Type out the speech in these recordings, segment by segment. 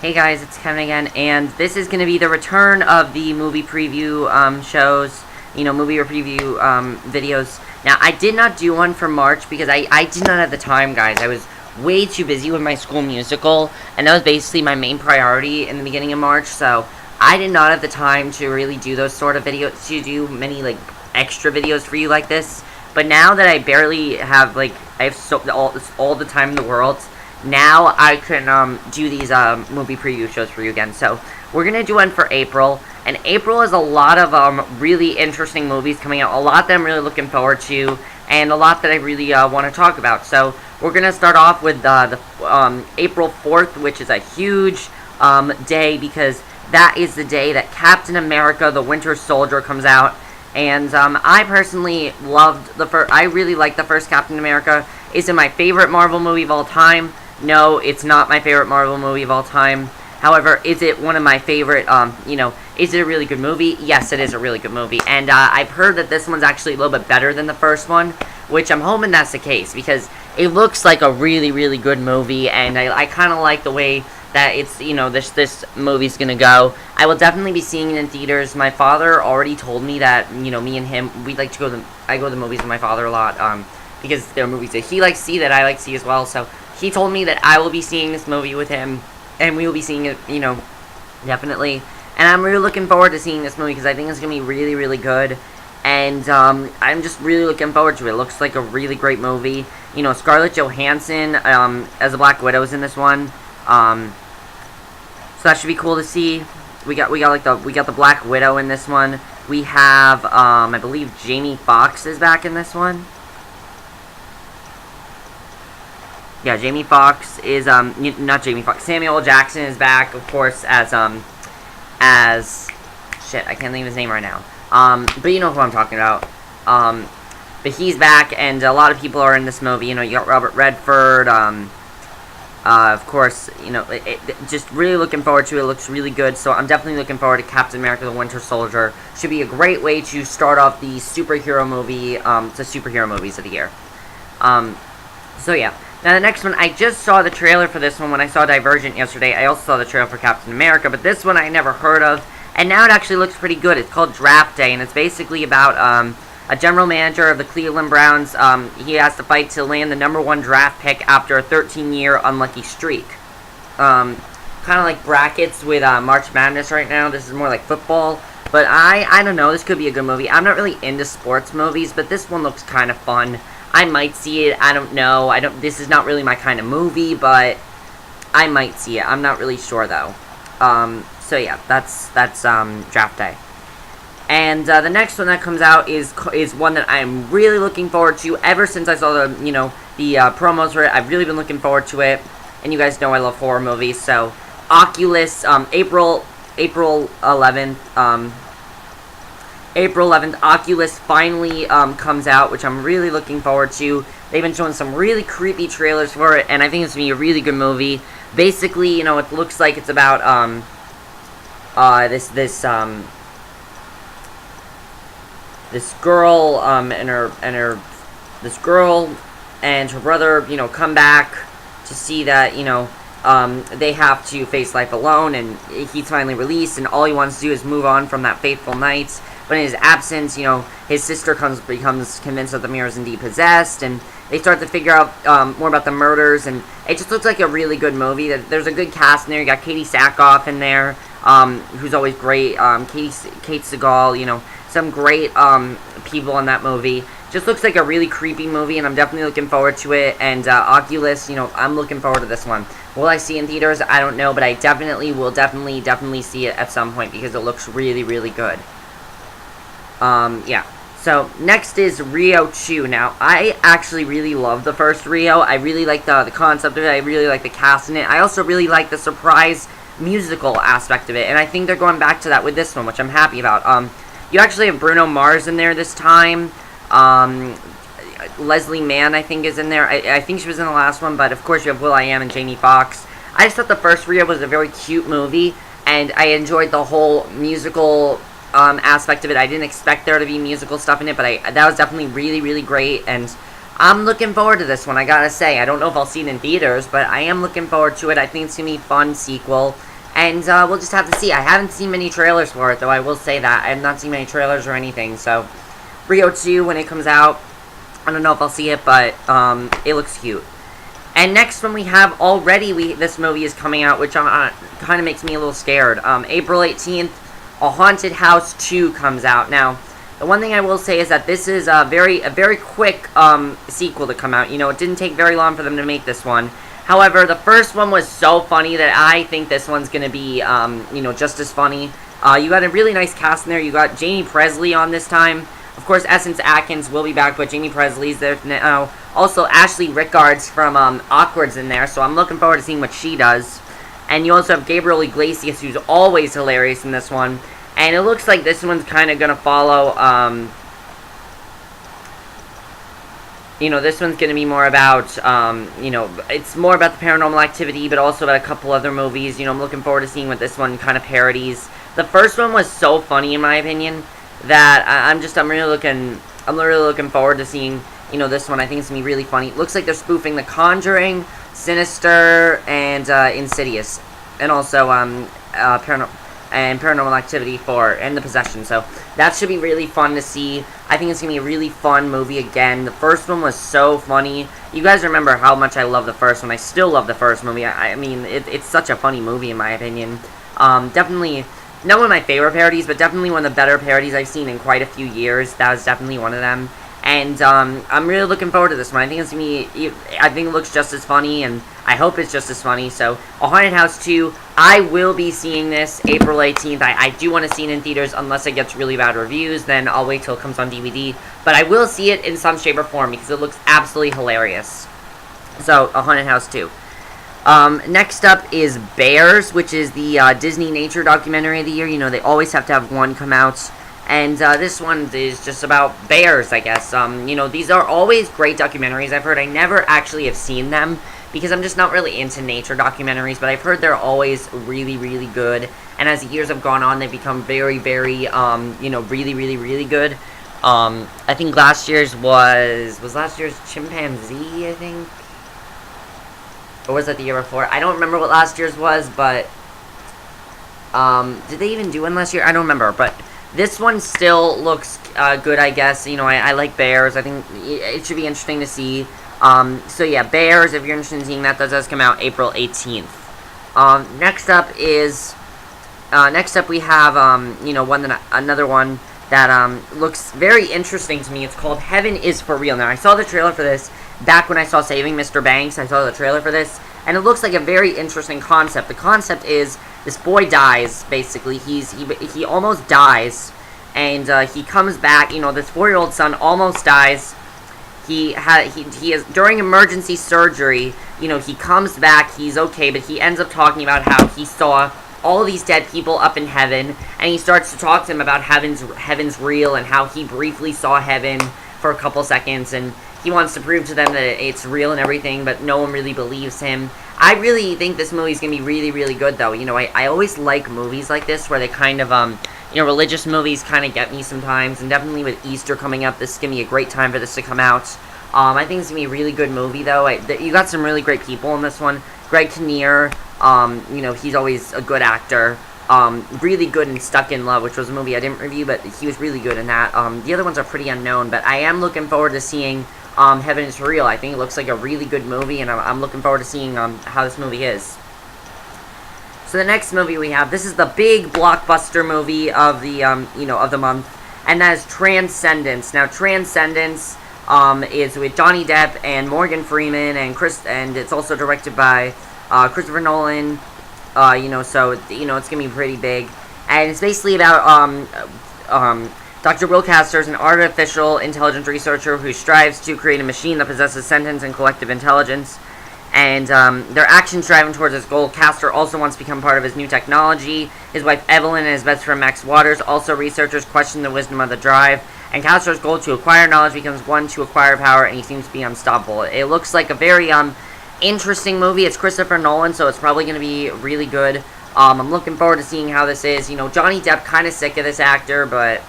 Hey guys, it's Kevin again, and this is going to be the return of the movie preview shows, movie preview videos. Now, I did not do one for March because I did not have the time, guys. I was way too busy with my school musical, and that was basically my main priority in the beginning of March, so I did not have the time to really do those sort of videos, to do many, extra videos for you like this. But now that I barely have, I have all the time in the world, now I can do these movie preview shows for you again. So we're gonna do one for April, and April is a lot of really interesting movies coming out. A lot that I'm really looking forward to, and a lot that I really want to talk about. So we're gonna start off with the April 4th, which is a huge day because that is the day that Captain America: The Winter Soldier comes out. And I personally loved the first. I really liked the first Captain America. Is it my favorite Marvel movie of all time? No, it's not my favorite Marvel movie of all time. However, is it one of my favorite, is it a really good movie? Yes, it is a really good movie. And I've heard that this one's actually a little bit better than the first one, which I'm hoping that's the case, because it looks like a really, really good movie, and I kind of like the way that it's, this movie's gonna go. I will definitely be seeing it in theaters. My father already told me that, me and him, we'd like to go I go to the movies with my father a lot, because there are movies that he likes to see that I like to see as well, so he told me that I will be seeing this movie with him, and we will be seeing it, definitely. And I'm really looking forward to seeing this movie because I think it's going to be really, really good. And I'm just really looking forward to it. It looks like a really great movie. Scarlett Johansson as a Black Widow is in this one. So that should be cool to see. We got the Black Widow in this one. We have I believe Jamie Foxx is back in this one. Yeah, Jamie Foxx is, not Jamie Foxx, Samuel L. Jackson is back, of course, as, shit, I can't think of his name right now, but you know who I'm talking about, but he's back, and a lot of people are in this movie. You got Robert Redford, of course, just really looking forward to it. It looks really good, so I'm definitely looking forward to Captain America: The Winter Soldier. Should be a great way to start off the superhero movie, the superhero movies of the year, so yeah. Now, the next one, I just saw the trailer for this one when I saw Divergent yesterday. I also saw the trailer for Captain America, but this one I never heard of, and now it actually looks pretty good. It's called Draft Day, and it's basically about a general manager of the Cleveland Browns. He has to fight to land the #1 draft pick after a 13-year unlucky streak. Kind of like brackets with March Madness right now. This is more like football, but I don't know. This could be a good movie. I'm not really into sports movies, but this one looks kind of fun. I might see it. I don't know. This is not really my kind of movie, but I might see it. I'm not really sure though. So yeah, that's Draft Day. And the next one that comes out is one that I'm really looking forward to. Ever since I saw the promos for it, I've really been looking forward to it. And you guys know I love horror movies, so Oculus, April 11th. April 11th, Oculus finally comes out, which I'm really looking forward to. They've been showing some really creepy trailers for it, and I think it's going to be a really good movie. Basically, it looks like it's about this girl this girl and her brother, come back to see that, they have to face life alone, and he's finally released, and all he wants to do is move on from that fateful night. But in his absence, his sister becomes convinced that the mirror is indeed possessed, and they start to figure out more about the murders, and it just looks like a really good movie. There's a good cast in there. You got Katie Sackhoff in there, who's always great. Kate Segal, some great people in that movie. Just looks like a really creepy movie, and I'm definitely looking forward to it. And Oculus, I'm looking forward to this one. Will I see it in theaters? I don't know, but I definitely will definitely see it at some point because it looks really, really good. Yeah. So, next is Rio 2. Now, I actually really love the first Rio. I really like the concept of it. I really like the cast in it. I also really like the surprise musical aspect of it. And I think they're going back to that with this one, which I'm happy about. You actually have Bruno Mars in there this time. Leslie Mann, I think, is in there. I think she was in the last one, but of course you have will.i.am and Jamie Foxx. I just thought the first Rio was a very cute movie, and I enjoyed the whole musical aspect of it. I didn't expect there to be musical stuff in it, but that was definitely really, really great, and I'm looking forward to this one, I gotta say. I don't know if I'll see it in theaters, but I am looking forward to it. I think it's gonna be a fun sequel. And we'll just have to see. I haven't seen many trailers for it, though. I will say that I have not seen many trailers or anything. So, Rio 2 when it comes out, I don't know if I'll see it, but it looks cute. And next one we have already, this movie is coming out, which kind of makes me a little scared. April 18th, A Haunted House 2 comes out. Now, the one thing I will say is that this is a very quick sequel to come out. You know, it didn't take very long for them to make this one. However, the first one was so funny that I think this one's going to be, you know, just as funny. You got a really nice cast in there. You got Jamie Presley on this time. Of course, Essence Atkins will be back, but Jamie Presley's there now. Also, Ashley Rickards from Awkward's in there, so I'm looking forward to seeing what she does. And you also have Gabriel Iglesias, who's always hilarious in this one. And it looks like this one's kind of going to follow, you know, this one's going to be more about, you know, it's more about the Paranormal Activity, but also about a couple other movies. You know, I'm looking forward to seeing what this one kind of parodies. The first one was so funny, in my opinion, that I'm really looking forward to seeing, you know, this one. I think it's going to be really funny. It looks like they're spoofing The Conjuring, Sinister, and Insidious. And also, Paranormal Activity 4 and The Possession. So that should be really fun to see. I think it's going to be a really fun movie again. The first one was so funny. You guys remember how much I love the first one. I still love the first movie. I mean, it's such a funny movie in my opinion. Definitely not one of my favorite parodies, but definitely one of the better parodies I've seen in quite a few years. That was definitely one of them. And I'm really looking forward to this one. I think it's going to be, I think it looks just as funny, and I hope it's just as funny. So, A Haunted House 2, I will be seeing this April 18th. I do want to see it in theaters unless it gets really bad reviews. Then I'll wait till it comes on DVD. But I will see it in some shape or form because it looks absolutely hilarious. So, A Haunted House 2. Next up is Bears, which is the Disney nature documentary of the year. You know, they always have to have one come out. And this one is just about bears, I guess. You know, these are always great documentaries. I've heard. I never actually have seen them because I'm just not really into nature documentaries, but I've heard they're always really, really good. And as the years have gone on, they've become very, very, you know, really, really, really good. I think last year's was last year's Chimpanzee, I think? Or was that the year before? I don't remember what last year's was, but did they even do one last year? I don't remember, but this one still looks good, I guess. You know, I like bears. I think it should be interesting to see. So yeah, Bears, if you're interested in seeing that, that does come out April 18th. Next up we have, you know, another one that looks very interesting to me. It's called Heaven is for Real. Now, I saw the trailer for this back when I saw Saving Mr. Banks. I saw the trailer for this, and it looks like a very interesting concept. The concept is this boy dies, basically. He almost dies, and he comes back. You know, this 4-year-old son almost dies. He is during emergency surgery. You know, he comes back. He's okay, but he ends up talking about how he saw all these dead people up in heaven, and he starts to talk to them about heaven's real and how he briefly saw heaven for a couple seconds, and he wants to prove to them that it's real and everything, but no one really believes him. I really think this movie's going to be really, really good, though. You know, I always like movies like this where they kind of, you know, religious movies kind of get me sometimes, and definitely with Easter coming up, this is going to be a great time for this to come out. I think it's going to be a really good movie, though. You got some really great people in this one. Greg Kinnear, you know, he's always a good actor. Really good in Stuck in Love, which was a movie I didn't review, but he was really good in that. The other ones are pretty unknown, but I am looking forward to seeing Heaven is for Real. I think it looks like a really good movie, and I'm looking forward to seeing how this movie is. So the next movie we have, this is the big blockbuster movie of the you know, of the month, and that is Transcendence. Now, Transcendence is with Johnny Depp and Morgan Freeman and it's also directed by Christopher Nolan. You know, so you know it's gonna be pretty big, and it's basically about Dr. Will Castor is an artificial intelligence researcher who strives to create a machine that possesses sentience and collective intelligence, and their actions driving towards his goal. Castor also wants to become part of his new technology. His wife Evelyn and his best friend Max Waters, also researchers, question the wisdom of the drive, and Castor's goal to acquire knowledge becomes one to acquire power, and he seems to be unstoppable. It looks like a very interesting movie. It's Christopher Nolan, so it's probably going to be really good. I'm looking forward to seeing how this is. You know, Johnny Depp, kind of sick of this actor, but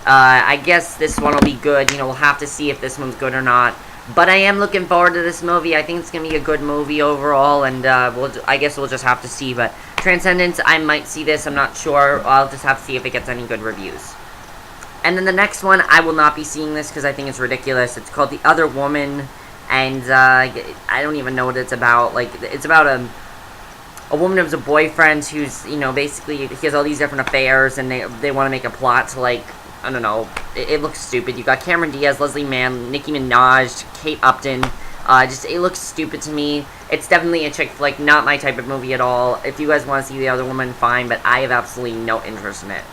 I guess this one will be good. You know, we'll have to see if this one's good or not. But I am looking forward to this movie. I think it's going to be a good movie overall, and I guess we'll just have to see. But Transcendence, I might see this. I'm not sure. I'll just have to see if it gets any good reviews. And then the next one, I will not be seeing this because I think it's ridiculous. It's called The Other Woman, and I don't even know what it's about. Like, it's about a woman who has a boyfriend who's, you know, basically, he has all these different affairs, and they want to make a plot to, like, I don't know, it looks stupid. You got Cameron Diaz, Leslie Mann, Nicki Minaj, Kate Upton. It looks stupid to me. It's definitely a chick flick, not my type of movie at all. If you guys want to see The Other Woman, fine, but I have absolutely no interest in it.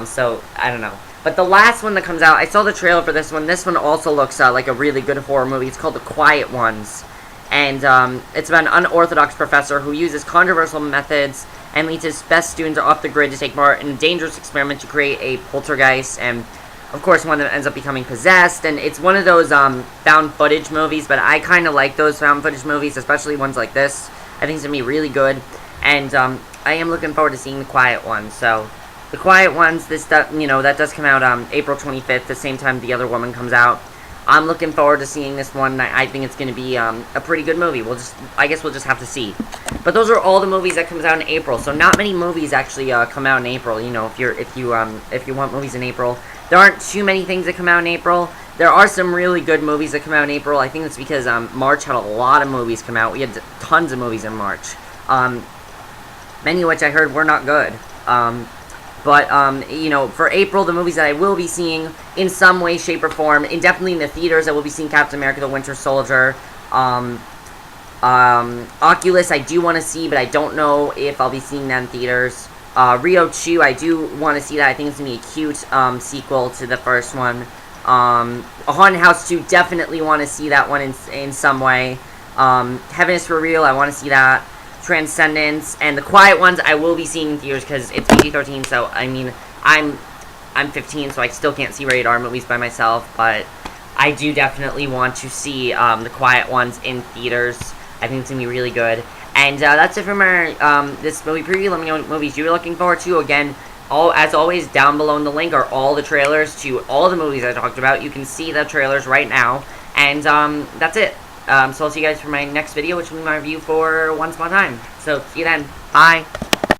So, I don't know. But the last one that comes out, I saw the trailer for this one. This one also looks like a really good horror movie. It's called The Quiet Ones. And it's about an unorthodox professor who uses controversial methods and leads his best students off the grid to take part in a dangerous experiment to create a poltergeist. And, of course, one that ends up becoming possessed. And it's one of those found footage movies, but I kind of like those found footage movies, especially ones like this. I think it's going to be really good. And I am looking forward to seeing The Quiet Ones. So, The Quiet Ones, that does come out April 25th, the same time The Other Woman comes out. I'm looking forward to seeing this one. I think it's going to be a pretty good movie. I guess we'll just have to see. But those are all the movies that comes out in April. So not many movies actually come out in April. You know, if you want movies in April, there aren't too many things that come out in April. There are some really good movies that come out in April. I think it's because March had a lot of movies come out. We had tons of movies in March. Many of which I heard were not good. But, you know, for April, the movies that I will be seeing in some way, shape, or form, and definitely in the theaters, I will be seeing Captain America the Winter Soldier. Oculus, I do want to see, but I don't know if I'll be seeing that in theaters. Rio 2, I do want to see that. I think it's going to be a cute sequel to the first one. A Haunted House 2, definitely want to see that one in some way. Heaven is for Real, I want to see that. Transcendence, and The Quiet Ones I will be seeing in theaters because it's PG-13, so, I mean, I'm 15, so I still can't see rated R movies by myself, but I do definitely want to see The Quiet Ones in theaters. I think it's going to be really good. And that's it for my this movie preview. Let me know what movies you're looking forward to. Again, as always, down below in the link are all the trailers to all the movies I talked about. You can see the trailers right now, and that's it. So I'll see you guys for my next video, which will be my review for Once Upon a Time. So, see you then. Bye.